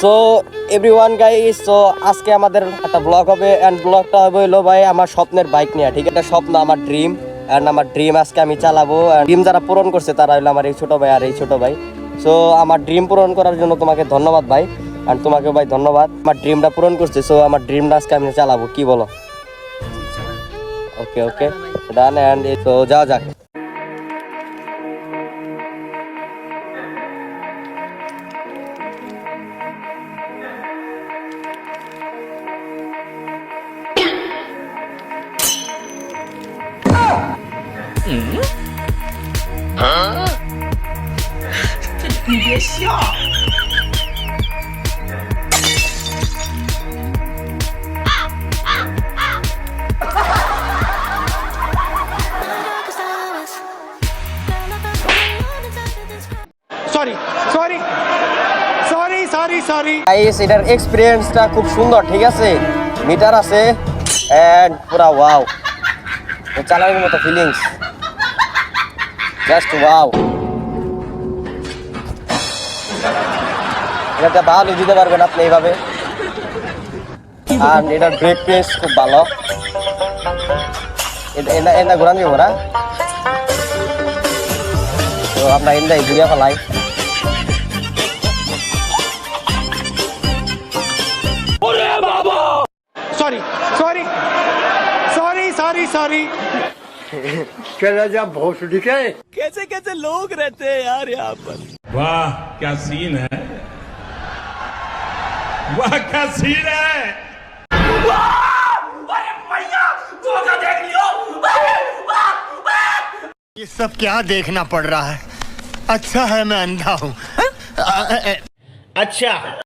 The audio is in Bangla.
সো এভরিওয়ান গাইস, সো আজকে আমাদের একটা ব্লগ হবে এন্ড ব্লগটা হবে হলো ভাই আমার স্বপ্নের বাইক নিয়ে। ঠিক আছে, স্বপ্ন আমার ড্রিম এন্ড আমার ড্রিম আজকে আমি চালাবো। ড্রিম যারা পূরণ করছে তারা হলো আমার এই ছোট ভাই আর এই ছোট ভাই। সো আমার ড্রিম পূরণ করার জন্য তোমাকে ধন্যবাদ ভাই, আর তোমাকেও ভাই ধন্যবাদ। আমার ড্রিমটা পূরণ করছে, সো আমার ড্রিমটা আজকে আমি চালাবো, কি বলো? ওকে ওকে ডান এন্ড তো যাও যাক। সরি গাইস, এটার এক্সপেরিয়েন্সটা খুব সুন্দর, ঠিক আছে? মিটার আছে এন্ড পুরা ওয়াও, চালানোর মতো ফিলিংস, জাস্ট ওয়াও। এটাতে ভালো দিতে পারবেন আপনি এইভাবে, আর এটার ব্রেক প্রেস খুব ভালো। এটা ঘোরান যাবো না, তো আমরা এন্ডাই ঘুরিয়া ফেলাই। সরি चला जा भोसड़ी के। कैसे कैसे लोग रहते हैं यार यहाँ पर। वाह क्या सीन है, वाह क्या सीन है। ये सब क्या देखना पड़ रहा है? अच्छा है मैं अंधा हूँ। अच्छा